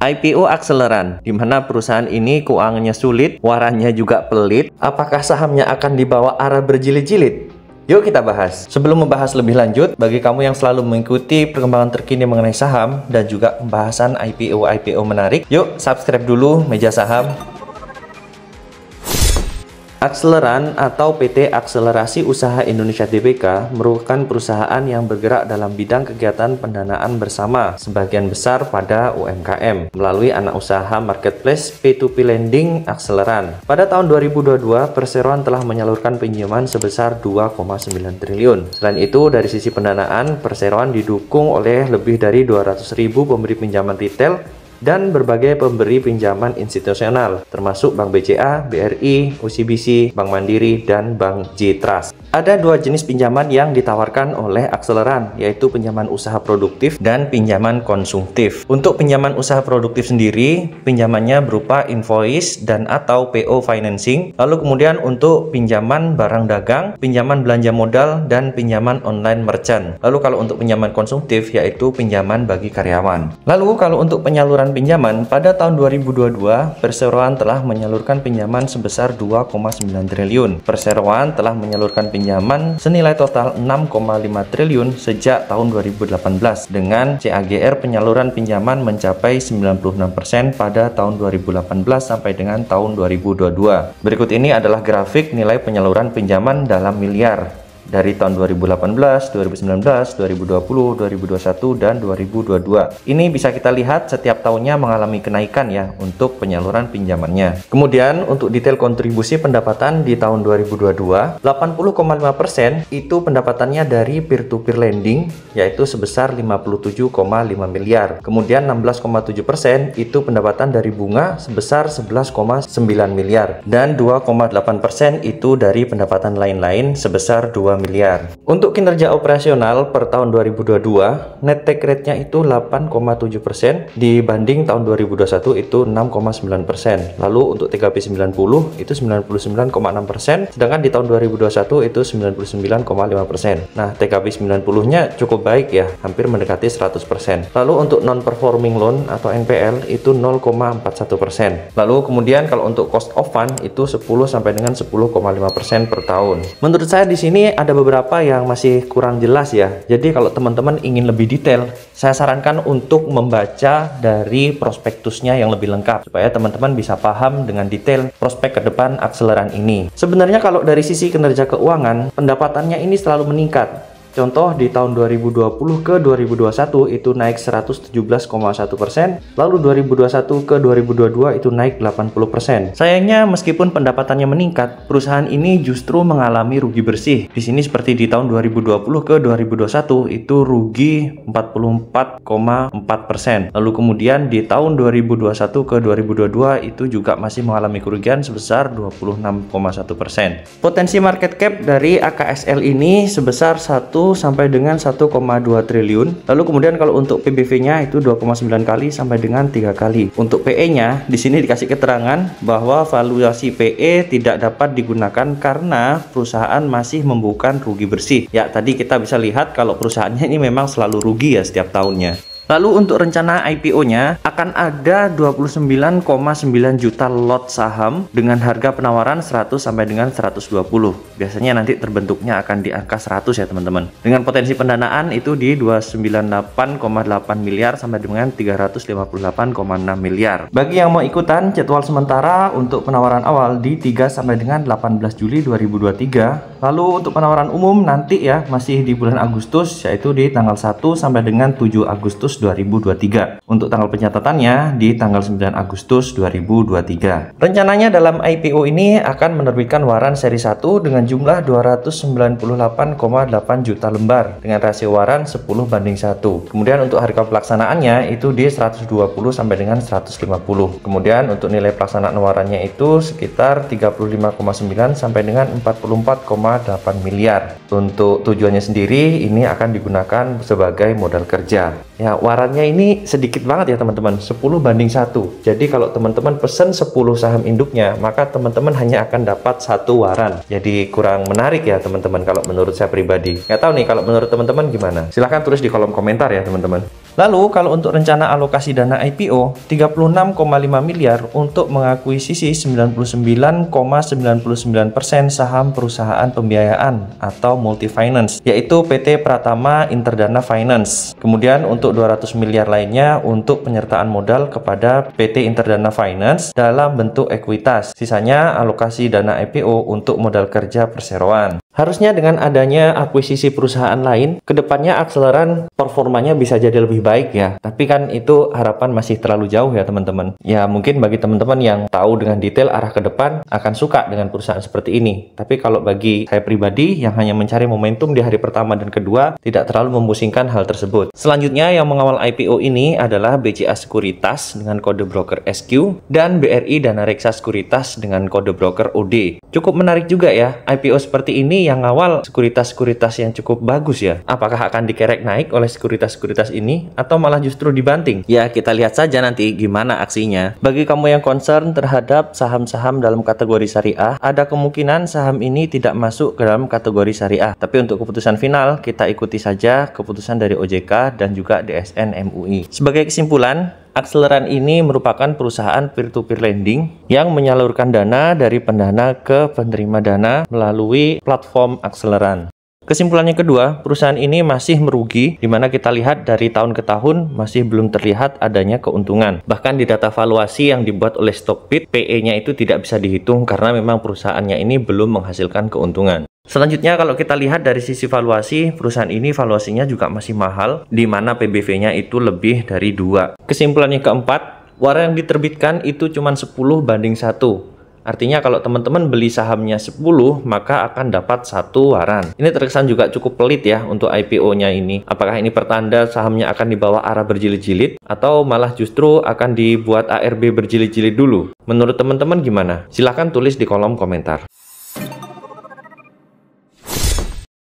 IPO Akseleran, di mana perusahaan ini keuangannya sulit, warannya juga pelit. Apakah sahamnya akan dibawa arah berjilid-jilid? Yuk kita bahas. Sebelum membahas lebih lanjut, bagi kamu yang selalu mengikuti perkembangan terkini mengenai saham dan juga pembahasan IPO menarik, yuk subscribe dulu Meja Saham. Akseleran atau PT Akselerasi Usaha Indonesia Tbk merupakan perusahaan yang bergerak dalam bidang kegiatan pendanaan bersama sebagian besar pada UMKM melalui anak usaha marketplace P2P lending Akseleran. Pada tahun 2022, perseroan telah menyalurkan pinjaman sebesar 2,9 triliun. Selain itu, dari sisi pendanaan, perseroan didukung oleh lebih dari 200.000 pemberi pinjaman retail dan berbagai pemberi pinjaman institusional, termasuk Bank BCA, BRI, OCBC, Bank Mandiri, dan Bank J-Trust. Ada dua jenis pinjaman yang ditawarkan oleh Akseleran, yaitu pinjaman usaha produktif dan pinjaman konsumtif. Untuk pinjaman usaha produktif sendiri, pinjamannya berupa invoice dan atau PO financing. Lalu kemudian untuk pinjaman barang dagang, pinjaman belanja modal, dan pinjaman online merchant. Lalu kalau untuk pinjaman konsumtif, yaitu pinjaman bagi karyawan. Lalu kalau untuk penyaluran pinjaman, pada tahun 2022, perseroan telah menyalurkan pinjaman sebesar 2,9 triliun. Perseroan telah menyalurkan pinjaman senilai total 6,5 triliun sejak tahun 2018 dengan CAGR penyaluran pinjaman mencapai 96% pada tahun 2018 sampai dengan tahun 2022. Berikut ini adalah grafik nilai penyaluran pinjaman dalam miliar dari tahun 2018, 2019, 2020, 2021, dan 2022. Ini bisa kita lihat setiap tahunnya mengalami kenaikan ya untuk penyaluran pinjamannya. Kemudian untuk detail kontribusi pendapatan di tahun 2022, 80,5% itu pendapatannya dari peer-to-peer lending, yaitu sebesar 57,5 miliar. Kemudian 16,7% itu pendapatan dari bunga sebesar 11,9 miliar. Dan 2,8% itu dari pendapatan lain-lain sebesar 2 miliar. Untuk kinerja operasional per tahun 2022, net take rate-nya itu 8,7% dibanding tahun 2021 itu 6,9%. Lalu untuk TKB 90 itu 99,6%, sedangkan di tahun 2021 itu 99,5%. Nah, TKB 90-nya cukup baik ya, hampir mendekati 100%. Lalu untuk non-performing loan atau NPL itu 0,41%. Lalu kemudian kalau untuk cost of fund itu 10 sampai dengan 10,5% per tahun. Menurut saya di sini ada beberapa yang masih kurang jelas ya. Jadi kalau teman-teman ingin lebih detail, saya sarankan untuk membaca dari prospektusnya yang lebih lengkap supaya teman-teman bisa paham dengan detail prospek ke depan Akseleran ini. Sebenarnya kalau dari sisi kinerja keuangan, pendapatannya ini selalu meningkat. Contoh di tahun 2020 ke 2021 itu naik 117,1%, lalu 2021 ke 2022 itu naik 80%. Sayangnya meskipun pendapatannya meningkat, perusahaan ini justru mengalami rugi bersih. Di sini seperti di tahun 2020 ke 2021 itu rugi 44,4%. Lalu kemudian di tahun 2021 ke 2022 itu juga masih mengalami kerugian sebesar 26,1%. Potensi market cap dari AKSL ini sebesar 1 sampai dengan 1,2 triliun. Lalu kemudian kalau untuk PBV-nya itu 2,9 kali sampai dengan 3 kali. Untuk PE-nya di sini dikasih keterangan bahwa valuasi PE tidak dapat digunakan karena perusahaan masih membuka rugi bersih. Ya, tadi kita bisa lihat kalau perusahaannya ini memang selalu rugi ya setiap tahunnya. Lalu untuk rencana IPO-nya akan ada 29,9 juta lot saham dengan harga penawaran 100 sampai dengan 120. Biasanya nanti terbentuknya akan di angka 100 ya teman-teman. Dengan potensi pendanaan itu di 298,8 miliar sampai dengan 358,6 miliar. Bagi yang mau ikutan, jadwal sementara untuk penawaran awal di 3 sampai dengan 18 Juli 2023. Lalu untuk penawaran umum nanti ya masih di bulan Agustus, yaitu di tanggal 1 sampai dengan 7 Agustus 2023. Untuk tanggal pencatatannya di tanggal 9 Agustus 2023. Rencananya dalam IPO ini akan menerbitkan waran seri 1 dengan jumlah 298,8 juta lembar dengan rasio waran 10 banding 1. Kemudian untuk harga pelaksanaannya itu di 120 sampai dengan 150. Kemudian untuk nilai pelaksanaan warannya itu sekitar 35,9 sampai dengan 44,8 miliar. Untuk tujuannya sendiri ini akan digunakan sebagai modal kerja. Ya, warannya ini sedikit banget ya teman-teman, 10:1. Jadi kalau teman-teman pesen 10 saham induknya, maka teman-teman hanya akan dapat 1 waran. Jadi kurang menarik ya teman-teman kalau menurut saya pribadi. Nggak tahu nih kalau menurut teman-teman gimana? Silahkan tulis di kolom komentar ya teman-teman. Lalu kalau untuk rencana alokasi dana IPO, 36,5 miliar untuk mengakuisisi 99,99% saham perusahaan pembiayaan atau multi-finance, yaitu PT Pratama Interdana Finance. Kemudian untuk 200 miliar lainnya untuk penyertaan modal kepada PT Interdana Finance dalam bentuk ekuitas. Sisanya alokasi dana IPO untuk modal kerja perseroan. Harusnya dengan adanya akuisisi perusahaan lain, kedepannya Akseleran performanya bisa jadi lebih baik ya. Tapi kan itu harapan masih terlalu jauh ya teman-teman. Ya mungkin bagi teman-teman yang tahu dengan detail arah ke depan akan suka dengan perusahaan seperti ini. Tapi kalau bagi saya pribadi yang hanya mencari momentum di hari pertama dan kedua, tidak terlalu memusingkan hal tersebut. Selanjutnya yang mengawal IPO ini adalah BCA Sekuritas dengan kode broker SQ dan BRI Dana Reksa Sekuritas dengan kode broker OD. Cukup menarik juga ya, IPO seperti ini yang awal sekuritas-sekuritas yang cukup bagus ya. Apakah akan dikerek naik oleh sekuritas-sekuritas ini atau malah justru dibanting? Ya, kita lihat saja nanti gimana aksinya. Bagi kamu yang concern terhadap saham-saham dalam kategori syariah, ada kemungkinan saham ini tidak masuk ke dalam kategori syariah. Tapi untuk keputusan final, kita ikuti saja keputusan dari OJK dan juga DSN MUI. Sebagai kesimpulan, Akseleran ini merupakan perusahaan peer-to-peer lending yang menyalurkan dana dari pendana ke penerima dana melalui platform Akseleran. Kesimpulan yang kedua, perusahaan ini masih merugi, di mana kita lihat dari tahun ke tahun masih belum terlihat adanya keuntungan. Bahkan di data valuasi yang dibuat oleh Stockbit, PE-nya itu tidak bisa dihitung karena memang perusahaannya ini belum menghasilkan keuntungan. Selanjutnya kalau kita lihat dari sisi valuasi, perusahaan ini valuasinya juga masih mahal, di mana PBV-nya itu lebih dari 2. Kesimpulan yang keempat, waran yang diterbitkan itu cuma 10:1. Artinya kalau teman-teman beli sahamnya 10, maka akan dapat 1 waran. Ini terkesan juga cukup pelit ya untuk IPO-nya ini. Apakah ini pertanda sahamnya akan dibawa arah berjilid-jilid, atau malah justru akan dibuat ARB berjilid-jilid dulu? Menurut teman-teman gimana? Silahkan tulis di kolom komentar.